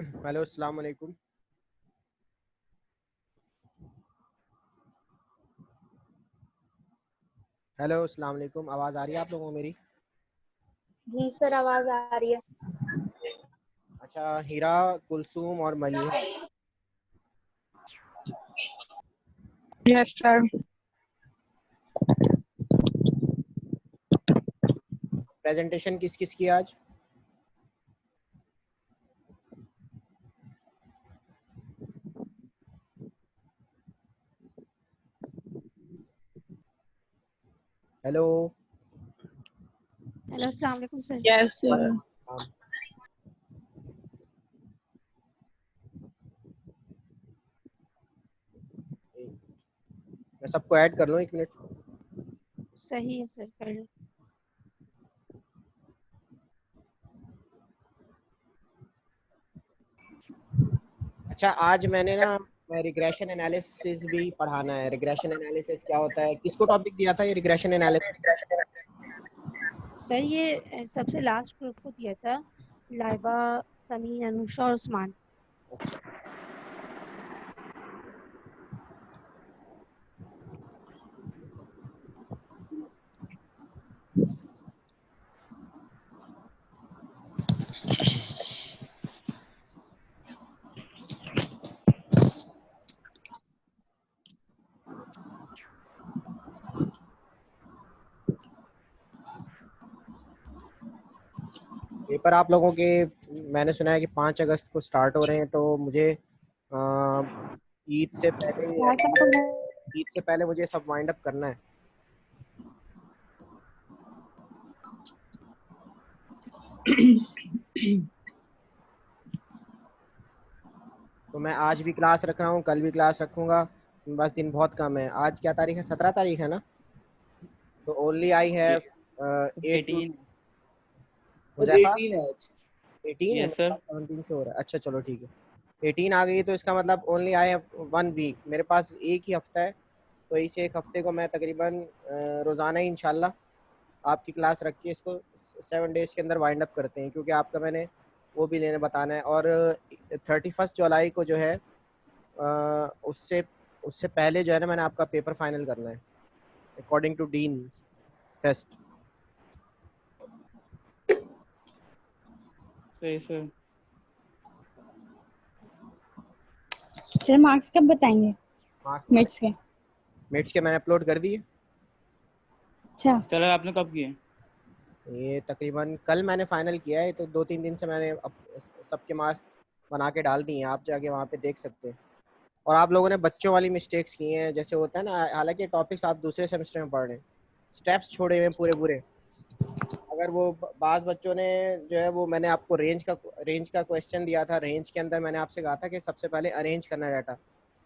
Hello, अस्सलाम वालेकुम। Hello, अस्सलाम वालेकुम। आवाज़ आ रही है आप लोगों को मेरी? जी सर, आवाज आ रही है। अच्छा, हीरा, कुलसूम और मलीहा। Yes sir. प्रेजेंटेशन किस किस की आज? हेलो। हेलो, अस्सलाम वालेकुम सर। Yes sir. वालेकुम अस्सलाम। मैं सबको ऐड कर लूँ, 1 मिनट। सही है सर, कर लो। अच्छा, आज मैं रिग्रेशन एनालिसिस भी पढ़ाना है। रिग्रेशन एनालिसिस क्या होता है? किसको टॉपिक दिया था ये रिग्रेशन एनालिसिस? सर ये सबसे लास्ट ग्रुप को दिया था, लाइबा, समीन, अनुषा और उस्मान। अच्छा, पेपर आप लोगों के मैंने सुना है कि 5 अगस्त को स्टार्ट हो रहे हैं, तो मुझे अ, ईद से पहले ईद से पहले मुझे सब वाइंड अप करना है। तो मैं आज भी क्लास रख रहा हूँ, कल भी क्लास रखूँगा। बस दिन बहुत कम है। आज क्या तारीख है? 17 तारीख है ना? तो only I have 8 to 18 Huzaifa. 18 है आज। 18 है, यस मेरे सर। पास 17 से हो रहा है। अच्छा चलो ठीक है, 18 आ गई तो इसका मतलब ओनली आई हैव 1 वीक। मेरे पास एक ही हफ्ता है, तो इस एक हफ्ते को मैं तकरीबन रोज़ाना ही इंशाल्लाह आपकी क्लास रख के इसको 7 डेज़ के अंदर वाइंड अप करते हैं, क्योंकि आपका मैंने वो भी लेने बताना है। और 31 जुलाई को जो है उससे उससे पहले जो है ना, मैंने आपका पेपर फाइनल करना है अकॉर्डिंग टू डीन टेस्ट। सही सर। सर मार्क्स कब बताएंगे मिट्स के? मिट्स के मैंने अपलोड कर दिए। अच्छा। कलर आपने कब किए? ये तकरीबन कल मैंने फाइनल किया है, तो 2-3 दिन से मैंने सबके मार्क्स बना के डाल दिए हैं। आप जाके वहाँ पे देख सकते हैं। और आप लोगों ने बच्चों वाली मिस्टेक्स की हैं, जैसे होता है ना, हालांकि टॉपिक्स आप दूसरे सेमेस्टर में पढ़ रहे हैं, स्टेप्स छोड़े हुए हैं पूरे पूरे। अगर वो बाज़ बच्चों ने जो है, वो मैंने आपको रेंज का क्वेश्चन दिया था। रेंज के अंदर मैंने आपसे कहा था कि सबसे पहले अरेंज करना डाटा।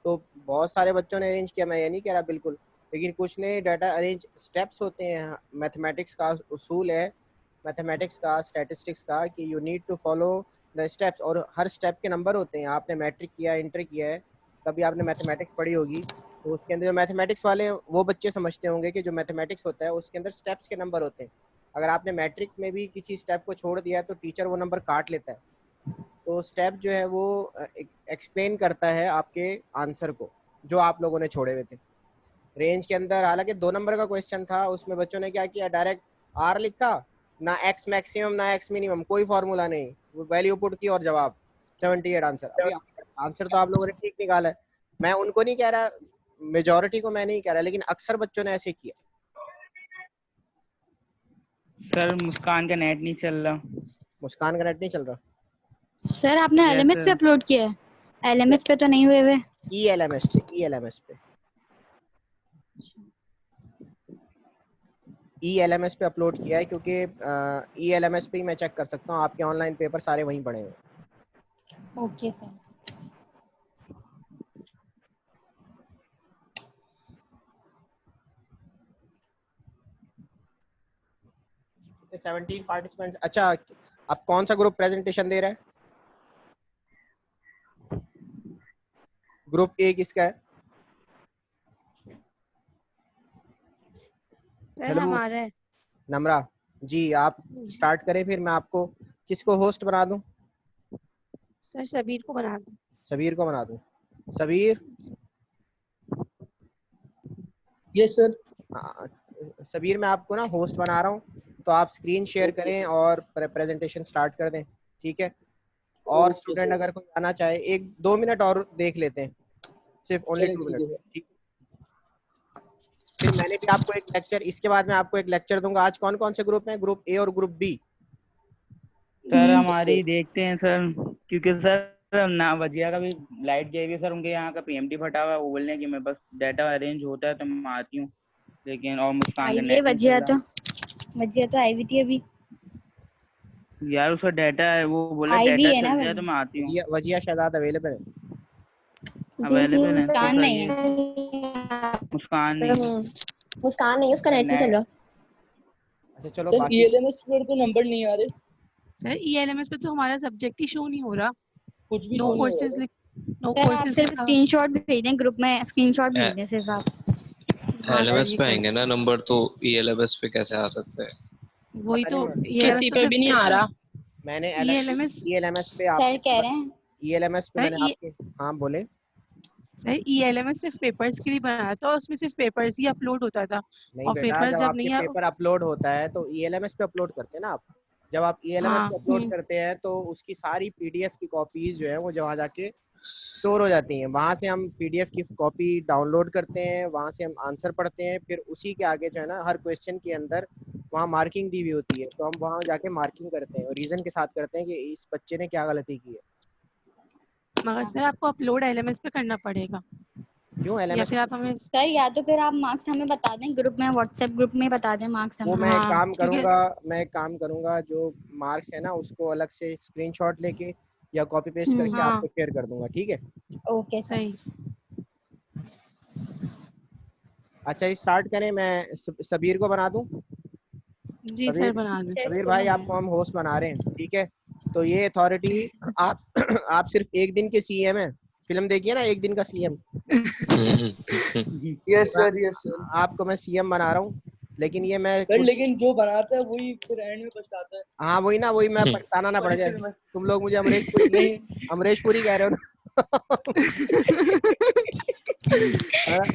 तो बहुत सारे बच्चों ने अरेंज किया, मैं ये नहीं कह रहा बिल्कुल, लेकिन कुछ ने डाटा अरेंज। स्टेप्स होते हैं, मैथमेटिक्स का उसूल है, मैथमेटिक्स का, स्टैटिस्टिक्स का, कि you need to follow the steps, और हर स्टेप के नंबर होते हैं। आपने मैट्रिक किया, इंटर किया है, कभी आपने मैथमेटिक्स पढ़ी होगी, तो उसके अंदर जो मैथमेटिक्स वाले वो बच्चे समझते होंगे कि जो मैथमेटिक्स होता है उसके अंदर स्टेप्स के नंबर होते हैं। अगर आपने मैट्रिक में भी किसी स्टेप को छोड़ दिया है तो टीचर वो नंबर काट लेता है। तो स्टेप जो है वो एक्सप्लेन करता है आपके आंसर को, जो आप लोगों ने छोड़े हुए थे। रेंज के अंदर हालांकि 2 नंबर का क्वेश्चन था, उसमें बच्चों ने क्या किया, डायरेक्ट आर लिखा, ना एक्स मैक्सिमम ना एक्स मिनिमम, कोई फार्मूला नहीं, वो वैल्यू पुट की और जवाब 78 आंसर। अभी आंसर तो आप लोगों ने ठीक निकाला है, मैं उनको नहीं कह रहा, मेजोरिटी को मैं नहीं कह रहा, लेकिन अक्सर बच्चों ने ऐसे किया। सर मुस्कान का नेट नहीं चल रहा। मुस्कान का नेट नहीं चल रहा? सर आपने यस एलएमएस पे सर। अपलोड किया है? एलएमएस पे तो नहीं हुए हुए। ELMS पे, ELMS पे, ELMS पे अपलोड किया है, क्योंकि ELMS पे ही मैं चेक कर सकता हूँ। आपके ऑनलाइन पेपर सारे वहीं पड़े हुए हैं। Okay sir. 17 पार्टिसिपेंट्स। अच्छा, अब कौन सा ग्रुप प्रेजेंटेशन दे रहा है? ग्रुप ए किसका है? सर हेलो हमारा है। नम्रा जी, आप स्टार्ट करें, फिर मैं आपको किसको होस्ट बना दूं? सर सबीर को बना दो। सबीर को बना दूं? Sabir, yes sir. सबीर मैं आपको ना होस्ट बना रहा हूँ, तो आप स्क्रीन शेयर Okay, करें sir. और प्रेजेंटेशन स्टार्ट कर दें, ठीक है? और Okay, स्टूडेंट sir. अगर कोई आना चाहे 1-2 मिनट और देख लेते हैं, सिर्फ ओनली चलें, 2 ठीक मिनट, है सर। ठीक? फिर मैंने भी आपको एक लेक्चर, इसके बाद मैं आपको एक लेक्चर दूंगा। आज कौन कौन से ग्रुप हैं? ग्रुप ए और ग्रुप बी। सर हम्म, हमारी देखते हैं सर, क्योंकि सर ना वजिया का भी लाइट गई है सर, उनके यहाँ का पीएमटी फटा हुआ है। वो बोल रहे हैं कि मैं बस डाटा अरेंज होता है तो मैं आती हूँ, लेकिन और मुस्कान आई का हुई है नेट नहीं चल रहा। वजिया तो आई हुई थी अभी। यार उसका डाटा है, वो बोला आई हुई डाटा है ना चल जाए वही। तो मैं आती हूँ। वजिया शहजाद अवेलेबल है? जी जी अवेलेबल है तो मुस्कान सर नहीं ये है। मुस्कान नहीं है। मुस्कान नहीं, उसका सर नेट नहीं चल रहा। अच्छा चलो सर बाकी ELMS पर तो नंबर नहीं आ रहे, सर ELMS पे तो हमारा सब्जेक्ट ही शो नहीं हो रहा। कुछ भी नो शो नहीं हो कोर्सेज रहा। नो सर आप कोर्सेज सिर्फ स्क्रीनशॉट भेज दें ग्रुप में, स्क्रीनशॉट भेज दें सिर्फ आप। हाँ सर एलएमएस ये पे कर, आएंगे ना नंबर, तो ELMS पे कैसे आ सकते हैं? वही पता तो नहीं, ELMS किसी तो पे सिर्फ भी नहीं आ रहा। मैंने ELMS ELMS पे सर कह आपके रहे हैं ELMS पे सर मैंने आपके, हाँ बोले। सर ELMS सिर्फ पेपर्स के लिए बनाया था और उसमें सिर्फ पेपर्स ही अपलोड होता था। नहीं और बेटा, पेपर्स जब जब आपके नहीं पेपर अपलोड होता है तो ELMS पे अपलोड करते हैं ना आप। जब आप ELMS हाँ पे अपलोड करते हैं तो उसकी सारी PDF की कॉपीज जो है वो वहाँ जाके स्टोर हो जाती हैं। वहाँ से हम PDF की कॉपी डाउनलोड करते हैं, वहाँ से हम आंसर पढ़ते हैं, फिर उसी के आगे जो है ना हर क्वेश्चन के अंदर वहाँ मार्किंग दी हुई होती है, तो हम वहाँ जाके मार्किंग करते हैं और रीज़न के साथ करते हैं कि इस बच्चे ने क्या गलती की है। मगर सर आपको अपलोड LMS पे करना पड़ेगा, क्यों या LMS? फिर आप हमें सर या तो फिर आप मार्क्स हमें बता दें ग्रुप में, व्हाट्सएप ग्रुप में बता दें मार्क्स वो हमें। मैं एक हाँ काम क्योंकि करूँगा, जो मार्क्स है ना उसको अलग से स्क्रीनशॉट लेके या कॉपी पेस्ट करके हाँ आपको शेयर कर दूंगा, ठीक है? Okay sir. सही। अच्छा स्टार्ट करें, मैं सबीर को बना दूं? जी सर बना दें। सबीर भाई आपको हम होस्ट बना रहे हैं, ठीक है? तो ये अथॉरिटी आप आप सिर्फ एक दिन के CM हैं। फिल्म देखिए ना, एक दिन का CM। Yes sir, yes sir. आपको मैं CM बना रहा हूँ, लेकिन ये मैं सर लेकिन जो बनाता है वही फिर एंड में पछताता है। हाँ वही ना, वही मैं पछताना ना पड़ जाए। फिर मैं तुम लोग मुझे अमरीश पुरी नहीं अमरीश पुरी कह रहे हो ना। हाँ,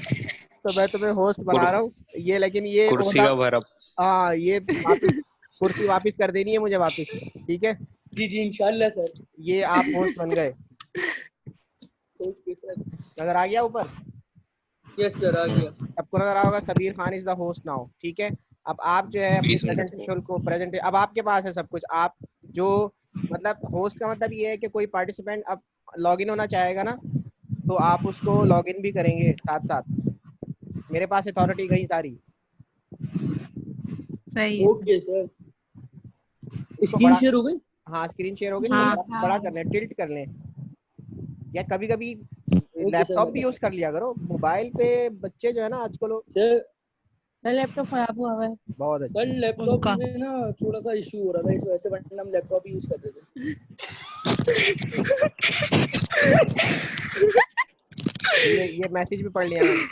तो मैं तुम्हें होस्ट बना रहा हूँ ये, लेकिन ये कुर्सी ओहदा, का भरप। हाँ ये वापिस कुर्सी वापस कर देनी है मुझे वापस, ठीक है? जी जी इंशाल्लाह सर। ये आप होस्ट बन गए। Okay sir. नजर आ गया ऊपर? यस सर आ गया। सबको नजर आ होगा Sabir Khan is the host now, ठीक है? अब आप जो है अपनी 20 मिनट प्रेजेंटेशन को अब आपके पास है सब कुछ। आप जो मतलब होस्ट का मतलब ये है कि कोई पार्टिसिपेंट अब लॉगिन होना चाहेगा ना, तो आप उसको लॉगिन भी करेंगे साथ साथ। मेरे पास अथॉरिटी गई सारी। सही है। Okay sir. इसको स्क्रीन बड़ा, शेयर हो गई? हाँ स्क्रीन शेयर हो गई, इसको हाँ बड़ा कर लें, टिल्ट कर लें, या कभी कभी ओके सर। लैपटॉप भी यूज कर लिया करो। मोबाइल पे बच्चे जो है ना आजकल सर लैपटॉप खराब हुआ है बहुत सर अच्छे। लैपटॉप उनका। में ना थोड़ा सा इशू हो रहा था, इस वजह से वरना हम लैपटॉप यूज करते थे। ये मैसेज भी पढ़ लिया मैंने।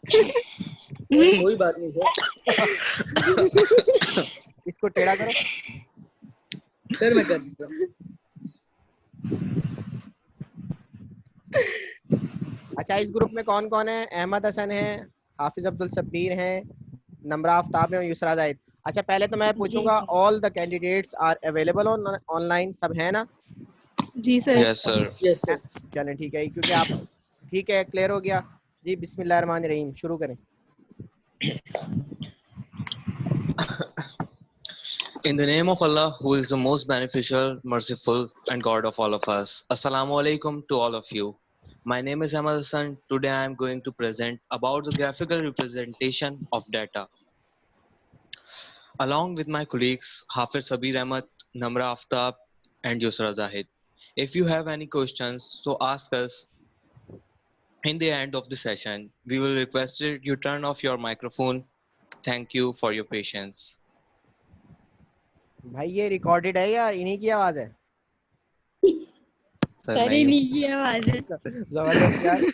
सर कोई बात नहीं सर। इसको टेढ़ा करो। सर मैं कर देता हूँ। अच्छा इस ग्रुप में कौन कौन है? अहमद हसन है, हाफिज अब्दुल सब्बीर हैं, नम्रा आफ्ताब है, युसरा जाहिद। अच्छा पहले तो मैं पूछूंगा, all the candidates are available online? सब है ना? जी sir. Yes sir. Yes sir. चलें ठीक है, क्योंकि आप ठीक है, क्लियर हो गया जी। बिस्मिल्लाहिर्रहमानिर्रहीम, शुरू करें। In the name of Allah, who is the most beneficial, merciful, and God of all of us. Assalamu alaikum to all of you. My name is Ahmad Hassan. Today I am going to present about the graphical representation of data. Along with my colleagues Hafiz Sabir Ahmed, Namra Aftab, and Yusra Zahid. If you have any questions, so ask us in the end of the session. We will request you turn off your microphone. Thank you for your patience. भाई ये recorded है या इन्हीं की आवाज है? Sir इन्हीं की आवाज है। जबरदस्त यार।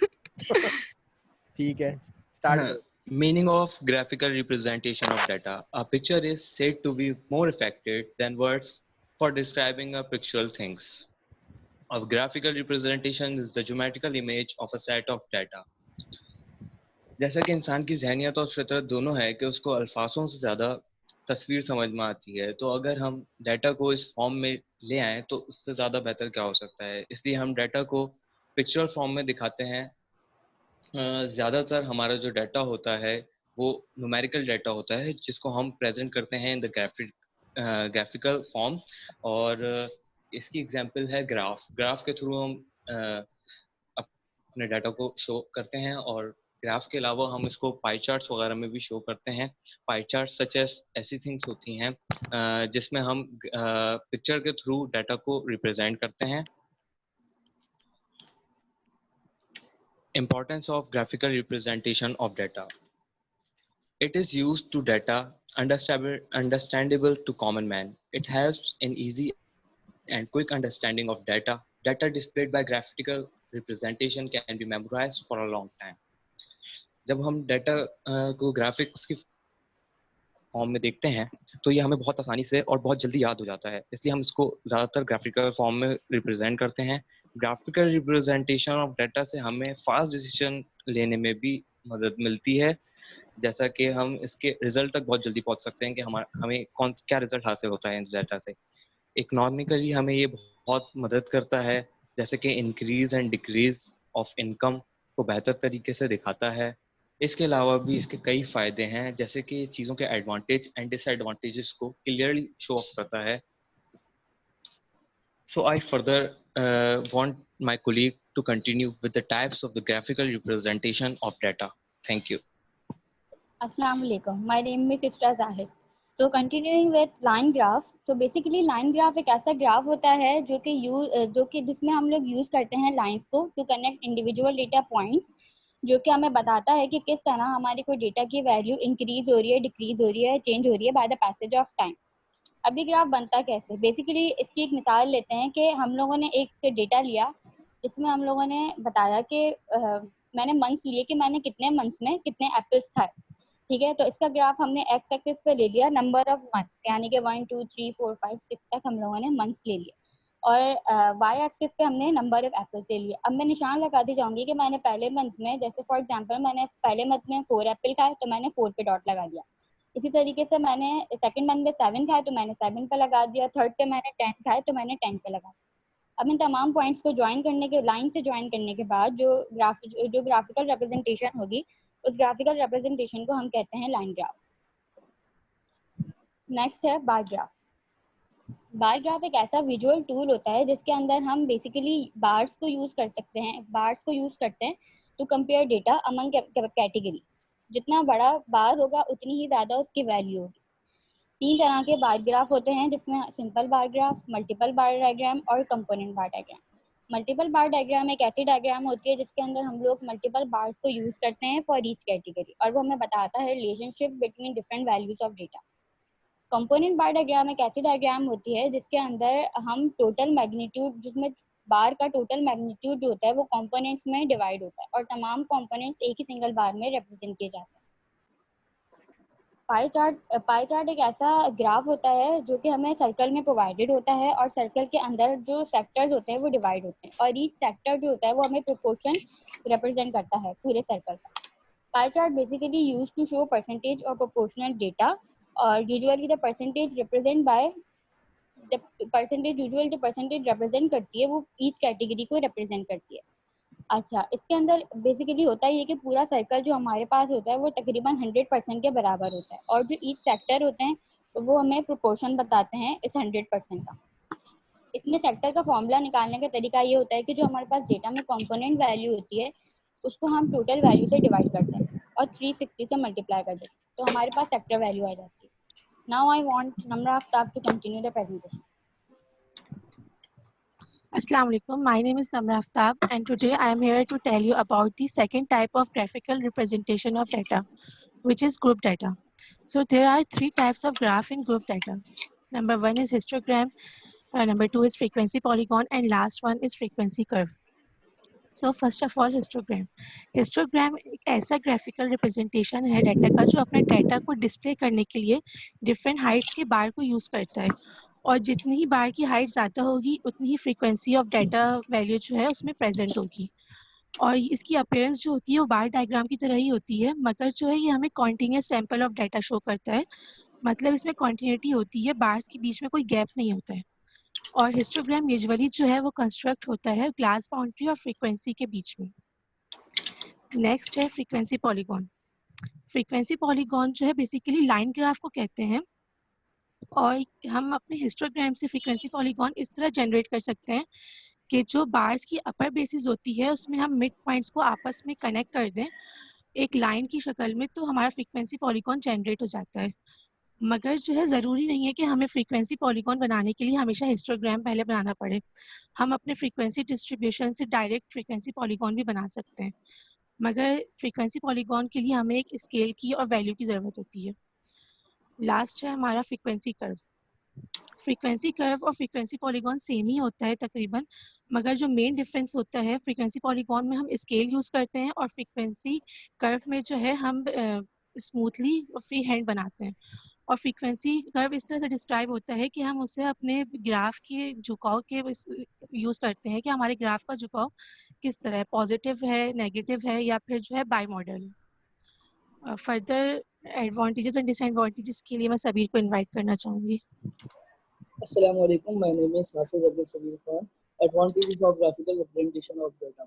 ठीक है, स्टार्ट करो। Meaning of graphical representation of data. A picture is said to be more effective than words for describing a pictorial things. A graphical representation is the geometrical image of a set of data. जैसा कि इंसान की जहनियत और फितरत दोनों है कि उसको अल्फाजों से ज़्यादा तस्वीर समझ में आती है, तो अगर हम डाटा को इस फॉर्म में ले आएँ तो उससे ज़्यादा बेहतर क्या हो सकता है। इसलिए हम डाटा को पिक्चर फॉर्म में दिखाते हैं। ज़्यादातर हमारा जो डाटा होता है वो न्यूमेरिकल डाटा होता है जिसको हम प्रेजेंट करते हैं इन द ग्राफिकल फॉर्म। और इसकी एग्जांपल है ग्राफ के थ्रू हम अपने डाटा को शो करते हैं, और ग्राफ के अलावा हम इसको पाई चार्ट्स वगैरह में भी शो करते हैं। पाई चार्ट सच एस ऐसी थिंग्स होती हैं जिसमें हम पिक्चर के थ्रू डाटा को रिप्रेजेंट करते हैं। Importance of graphical representation of data. It is used to data understandable to common man. It helps in easy and quick understanding of data. Data displayed by graphical representation can be memorized for a long time. जब हम data को graphics की form में देखते हैं तो ये हमें बहुत आसानी से और बहुत जल्दी याद हो जाता है, इसलिए हम इसको ज़्यादातर ग्राफिकल फॉर्म में रिप्रेजेंट करते हैं। ग्राफिकल रिप्रेजेंटेशन ऑफ डाटा से हमें फास्ट डिसीजन लेने में भी मदद मिलती है, जैसा कि हम इसके रिजल्ट तक बहुत जल्दी पहुंच सकते हैं कि हमें क्या रिजल्ट हासिल होता है इन डाटा से। इकोनॉमिकली हमें ये बहुत मदद करता है, जैसे कि increase and decrease of income को बेहतर तरीके से दिखाता है। इसके अलावा भी इसके कई फ़ायदे हैं, जैसे कि चीज़ों के एडवांटेज एंड डिसएडवांटेजेस को क्लियरली शो ऑफ करता है। So I further want my colleague to continue with the types of the graphical representation of data. Thank you. Assalamu alaikum. My name is Isra Zahid. So continuing with line graph. So basically line graph एक ऐसा graph होता है जो कि जिसमें हम लोग use करते हैं लाइंस को to connect individual data points, जो कि हमें बताता है कि किस तरह हमारी कोई डेटा की वैल्यू इंक्रीज हो रही है, डिक्रीज हो रही है, चेंज हो रही है by the passage of time. अभी ग्राफ बनता कैसे, बेसिकली इसकी एक मिसाल लेते हैं कि हम लोगों ने एक डेटा लिया जिसमें हम लोगों ने बताया कि मैंने मंथ्स लिए कि मैंने कितने मंथ्स में कितने एप्पल्स खाए, ठीक है। तो इसका ग्राफ हमने एक्स एक्सिस पे ले लिया नंबर ऑफ मंथ्स, यानी कि 1 2 3 4 5 6 तक हम लोगों ने मंथ्स ले लिए, और वाई एक्सिस पे हमने नंबर ऑफ एप्पल्स ले लिए। अब मैं निशान लगाती जाऊंगी कि मैंने पहले मंथ में, जैसे फॉर एग्जांपल मैंने पहले मंथ में 4 एप्पल खाए तो मैंने 4 पे डॉट लगा दिया। इसी तरीके से मैंने सेकंड मंथ में 7 खाए तो मैंने 7 पे लगा दिया, थर्ड पे मैंने 10 खाए तो मैंने 10 पे लगा दिया। अब इन तमाम पॉइंट्स को ज्वाइन करने के, लाइन से ज्वाइन करने के बाद जो ग्राफिकल रिप्रेजेंटेशन होगी, उस ग्राफिकल रिप्रेजेंटेशन को हम कहते हैं लाइन ग्राफ। नेक्स्ट है बार ग्राफ। बार ग्राफ एक ऐसा विजुअल टूल होता है जिसके अंदर हम बेसिकली बार्स को यूज करते हैं to compare data among categories. जितना बड़ा बार होगा उतनी ही ज़्यादा उसकी वैल्यू होगी। 3 तरह के बार ग्राफ होते हैं, जिसमें सिंपल बार ग्राफ, मल्टीपल बार डायग्राम और कंपोनेंट बार डायग्राम। मल्टीपल बार डायग्राम एक ऐसी डायग्राम होती है जिसके अंदर हम लोग मल्टीपल बार्स को यूज़ करते हैं फॉर ईच कैटेगरी, और वो हमें बताता है relationship between different values of data. Component bar diagram एक ऐसी डायग्राम होती है जिसके अंदर हम टोटल मैग्नीट्यूड, जिसमें बार का टोटल मैग्नीट्यूड जो होता है वो कंपोनेंट्स में डिवाइड होता है और तमाम कंपोनेंट्स एक ही सिंगल बार में रिप्रेजेंट किए जाते हैं। पाई चार्ट एक ऐसा ग्राफ होता है जो कि हमें सर्कल में प्रोवाइडेड होता है, और सर्कल के अंदर जो सेक्टर्स होते हैं वो डिवाइड होते हैं, और ईच सेक्टर जो होता है वो हमें प्रोपोर्शन रिप्रेजेंट करता है पूरे सर्कल का। Pie chart basically use to show percentage और प्रोपोर्शनल डेटा, और यूजुअली द परसेंटेज रिप्रेजेंट करती है वो ईच कैटेगरी को रिप्रेजेंट करती है। अच्छा, इसके अंदर बेसिकली होता है ये कि पूरा सर्कल जो हमारे पास होता है वो तकरीबन 100% के बराबर होता है, और जो ईच सेक्टर होते हैं तो वो हमें प्रोपोर्शन बताते हैं इस 100% का। इसमें सेक्टर का फॉर्मूला निकालने का तरीका ये होता है कि जो हमारे पास डेटा में कंपोनेंट वैल्यू होती है उसको हम टोटल वैल्यू से डिवाइड करते हैं और 360 से मल्टीप्लाई कर देते हैं, तो हमारे पास सेक्टर वैल्यू आ जाती है। Now I want Namra Aftab to continue the presentation. Assalamu alaikum. My name is Namra Aftab, and today I am here to tell you about the second type of graphical representation of data, which is group data. So there are 3 types of graph in group data. Number 1 is histogram, number 2 is frequency polygon, and last one is frequency curve. So first of all, histogram. Histogram एक ऐसा graphical representation है data का जो अपने data को display करने के लिए डिफरेंट हाइट्स के बार को यूज़ करता है, और जितनी ही बार की हाइट ज़्यादा होगी उतनी ही फ्रीक्वेंसी ऑफ डाटा वैल्यू जो है उसमें प्रेजेंट होगी। और इसकी अपीयरेंस जो होती है वो बार डायग्राम की तरह ही होती है, मगर जो है ये हमें continuous sample of data show करता है। मतलब इसमें कॉन्टिन्यूटी होती है, बार्स के बीच में कोई गैप नहीं होता है। और हिस्टोग्राम यूजुअली जो है वो कंस्ट्रक्ट होता है ग्लास बाउंड्री और फ्रीक्वेंसी के बीच में। नेक्स्ट है फ्रीक्वेंसी पॉलीगॉन। फ्रीक्वेंसी पॉलीगॉन जो है बेसिकली लाइन ग्राफ को कहते हैं, और हम अपने हिस्टोग्राम से फ्रीक्वेंसी पॉलीगॉन इस तरह जनरेट कर सकते हैं कि जो बार्स की अपर बेसिस होती है उसमें हम मिड पॉइंट्स को आपस में कनेक्ट कर दें एक लाइन की शक्ल में, तो हमारा फ्रीक्वेंसी पॉलीगॉन जनरेट हो जाता है। मगर जो है ज़रूरी नहीं है कि हमें फ्रीक्वेंसी पॉलीगॉन बनाने के लिए हमेशा हिस्टोग्राम पहले बनाना पड़े। हम अपने फ्रीक्वेंसी डिस्ट्रीब्यूशन से डायरेक्ट फ्रीक्वेंसी पॉलीगॉन भी बना सकते हैं, मगर फ्रीक्वेंसी पॉलीगॉन के लिए हमें एक स्केल की और वैल्यू की ज़रूरत होती है। लास्ट है हमारा फ्रीक्वेंसी कर्व। फ्रीक्वेंसी कर्व और फ्रीक्वेंसी पॉलीगॉन सेम ही होता है तकरीबन, मगर जो मेन डिफरेंस होता है फ्रीक्वेंसी पॉलीगॉन में हम स्केल यूज़ करते हैं और फ्रीक्वेंसी कर्व में जो है हम स्मूथली फ्री हैंड बनाते हैं। और फ्रीक्वेंसी कर्व इस तरह से डिस्क्राइब होता है कि हम उसे अपने ग्राफ के झुकाव के यूज़ करते हैं कि हमारे ग्राफ का झुकाव किस तरह है, पॉजिटिव है, नेगेटिव है या फिर जो है by model. Further advantages and disadvantages के लिए मैं सभी को इनवाइट करना चाहूँगी। अस्सलाम वालेकुम, my name is Hafiz Abdul Sabir Khan. Advantages of graphical representation of data.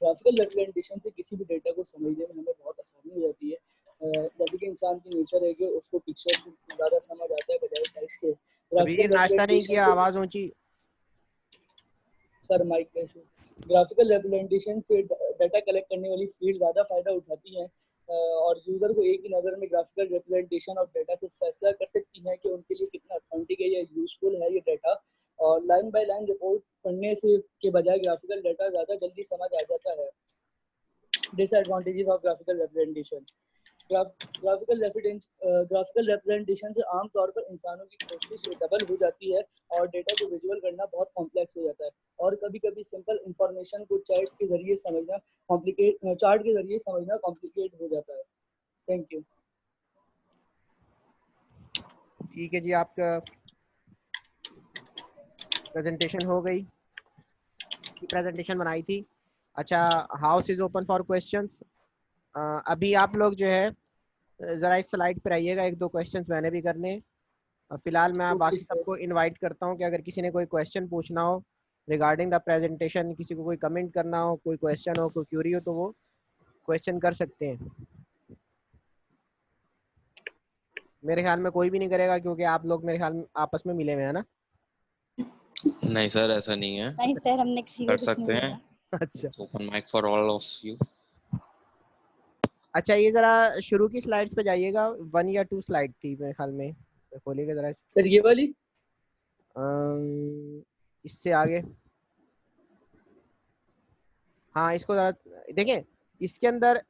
Graphical representation से किसी भी डेटा को समझने में हमें बहुत आसानी हो जाती है। जैसे कि इंसान की नेचर है कि उसको पिक्चर से ज़्यादा समझ आता है बजाय टेक्स्ट के। ग्राफिकल नाश्ता नहीं किया, रिप्रेजेंटेशन से आवाज़ ऊंची। सर माइक पे इशू। ग्राफिकल रिप्रेजेंटेशन से डाटा कलेक्ट करने वाली फील्ड ज़्यादा फायदा उठाती हैं और यूज़र को एक ही नज़र में ग्राफिकल रिप्रेजेंटेशन ऑफ डाटा से फैसला कर सकती हैं कि उनके लिए कितना ऑथेंटिक है या यूजफुल है ये डाटा। और लाइन बाय लाइन रिपोर्ट पढ़ने से के बजाय ग्राफिकल डाटा ज़्यादा जल्दी समझ आ जाता है। Disadvantages of graphical representation. Graphical representation से आमतौर पर इंसानों की कोशिश डबल हो जाती है और डेटा को विजुअल करना बहुत कॉम्प्लेक्स हो जाता है। और कभी कभी सिंपल इंफॉर्मेशन को चार्ट के जरिए समझना कॉम्प्लिकेट हो जाता है। Thank you. ठीक है जी, आपका प्रेजेंटेशन हो गई, प्रेजेंटेशन बनाई थी। अच्छा, house is open for questions. अभी आप लोग जो है ज़रा इस स्लाइड पर आइएगा, एक दो क्वेश्चंस मैंने भी करने हैं। फिलहाल मैं बाकी सबको इनवाइट करता हूं कि अगर किसी ने कोई क्वेश्चन पूछना हो रिगार्डिंग द प्रेजेंटेशन, किसी को कोई कमेंट करना हो, कोई क्वेश्चन हो, कोई क्यूरी हो, तो वो क्वेश्चन कर सकते हैं। मेरे ख्याल में कोई भी नहीं करेगा क्योंकि आप लोग मेरे ख्याल में आपस में मिले हुए हैं ना। नहीं सर, ऐसा नहीं है। नहीं सर, हमने किसी कर को कुछ नहीं सकते हैं। बोला। अच्छा open mic for all of you. अच्छा, ये ज़रा शुरू की स्लाइड्स पे जाइएगा, 1 या 2 स्लाइड थी मेरे ख्याल में, तो खोलिएगा ज़रा। सर ये वाली इससे आगे, हाँ इसको ज़रा देखें। इसके अंदर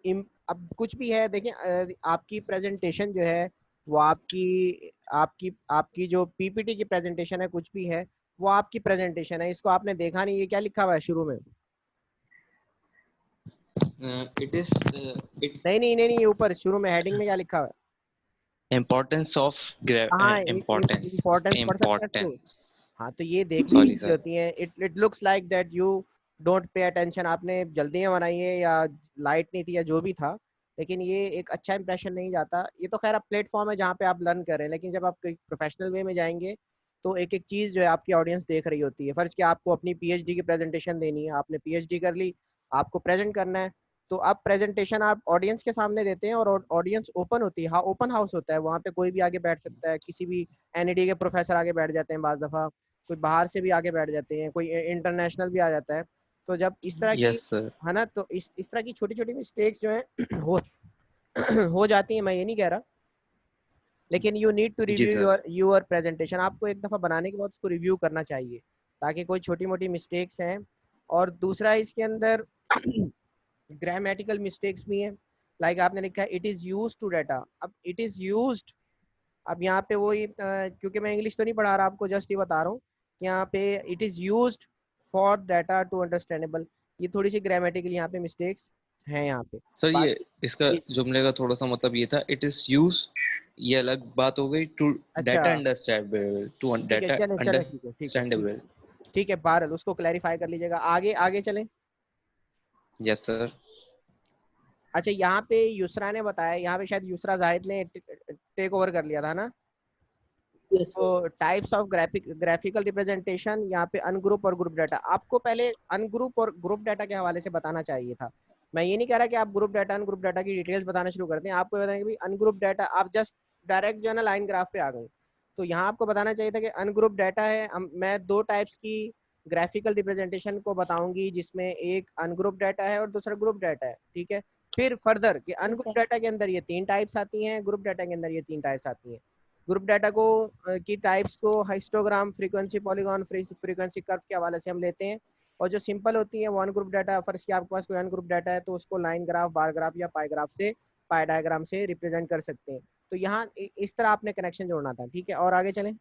अब कुछ भी है, देखें आपकी प्रेजेंटेशन जो है वो आपकी आपकी आपकी जो पीपीटी की प्रेजेंटेशन है, कुछ भी है वो आपकी प्रेजेंटेशन है। इसको आपने देखा नहीं, ये क्या लिखा हुआ है शुरू में? इट इज नहीं, ऊपर शुरू में हेडिंग में क्या लिखा हुआ है? इम्पोर्टेंस ऑफ हाँ, इम्पोर्टेंस इम्पोर्टेंस पढ़ सकते हैं इसको। हाँ, तो ये देखने सॉरी की सर। होती है। It looks like that you don't pay attention. आपने जल्दी में बनाई है या लाइट नहीं थी या जो भी था, लेकिन ये एक अच्छा इंप्रेशन नहीं जाता। ये तो खैर आप प्लेटफॉर्म है जहाँ पे आप लर्न कर रहे हैं, लेकिन जब आप प्रोफेशनल वे में जाएंगे तो एक एक चीज़ जो है आपकी ऑडियंस देख रही होती है। फर्ज कि आपको अपनी पीएचडी की प्रेजेंटेशन देनी है, आपने पीएचडी कर ली, आपको प्रेजेंट करना है, तो अब प्रेजेंटेशन आप ऑडियंस के सामने देते हैं और ऑडियंस ओपन होती है। हाँ, ओपन हाउस होता है, वहाँ पे कोई भी आगे बैठ सकता है। किसी भी एनईडी के प्रोफेसर आगे बैठ जाते हैं, बाज़ दफ़ा कोई बाहर से भी आगे बैठ जाते हैं, कोई इंटरनेशनल भी आ जाता है। तो जब इस तरह की यस सर। है ना, तो इस तरह की छोटी छोटी मिस्टेक्स जो है हो जाती हैं, मैं ये नहीं कह रहा, लेकिन यू नीड टू जी रिव्यू सर। Your presentation. आपको एक दफ़ा बनाने के बाद उसको रिव्यू करना चाहिए ताकि कोई छोटी मोटी मिस्टेक्स हैं। और दूसरा इसके अंदर ग्रामेटिकल मिस्टेक्स भी हैं। लाइक आपने लिखा है it is used to data. अब इट इज़ यूज्ड, अब यहाँ पे वही क्योंकि मैं इंग्लिश तो नहीं पढ़ा रहा आपको, जस्ट ये बता रहा हूँ कि यहाँ पे it is used for data to understandable, ये थोड़ी सी ग्रामेटिकल यहाँ पे मिस्टेक्स है यहाँ पे। सर ये बाकी इसका जुमले का थोड़ा सा मतलब ये था, इट इज यूज, ये अलग बात हो गई, टू अच्छा डाटा अंडरस्टैंडेबल, टू ठीक है, डाटा चले चले, ठीक है ठीक है ठीक अंडरस्टैंडेबल। है ठीक है, बहरहाल उसको क्लैरिफाई कर लीजिएगा। आगे आगे चलें। Yes sir. अच्छा यहाँ पे युसरा ने बताया, यहाँ पे शायद युसरा जाहिद ने टेक ओवर कर लिया था ना। यस तो sir. Types of graphical representation, यहाँ पे अनग्रुप और ग्रुप डाटा। आपको पहले अनग्रुप और ग्रुप डाटा के हवाले से बताना चाहिए था। मैं ये नहीं कह रहा कि आप ग्रुप डाटा अनग्रुप डाटा की डिटेल्स बताना शुरू कर दें, आपको बताएं कि भाई अनग्रुप डाटा, आप जस्ट डायरेक्ट जो है ना लाइन ग्राफ पे आ गए। तो यहाँ आपको बताना चाहिए था कि अनग्रुप डाटा है। मैं दो टाइप्स की ग्राफिकल रिप्रेजेंटेशन को बताऊंगी, जिसमें एक अनग्रुप डाटा है और दूसरा ग्रुप डाटा है, ठीक है। फिर फर्दर कि अनग्रुप डाटा के अंदर ये 3 टाइप्स आती हैं, ग्रुप डाटा के अंदर ये 3 टाइप्स आती हैं। ग्रुप डाटा को की टाइप्स को histogram, frequency polygon, frequency curve के हवाले से हम लेते हैं। और जो सिंपल होती है वो अनग्रुप डाटा, फर्स्ट की आपके पास कोई अनग्रुप डाटा है तो उसको लाइन ग्राफ, बार ग्राफ या पाई ग्राफ से, पाई डायग्राम से रिप्रेजेंट कर सकते हैं। तो यहाँ इस तरह आपने कनेक्शन जोड़ना था, ठीक है। और आगे चलें।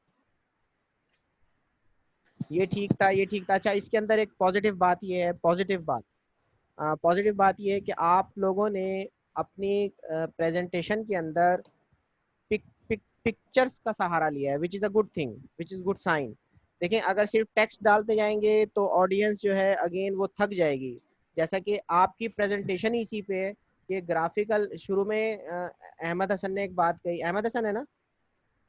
ये ठीक था, ये ठीक था। अच्छा इसके अंदर एक पॉजिटिव बात ये है, पॉजिटिव बात ये है कि आप लोगों ने अपनी प्रेजेंटेशन के अंदर पिक्चर्स का सहारा लिया है, which is a good thing, which is good sign. देखें अगर सिर्फ टेक्स्ट डालते जाएंगे तो ऑडियंस जो है अगेन वो थक जाएगी। जैसा कि आपकी प्रेजेंटेशन ही इसी पे है कि ग्राफिकल, शुरू में अहमद हसन ने एक बात कही, अहमद हसन है ना?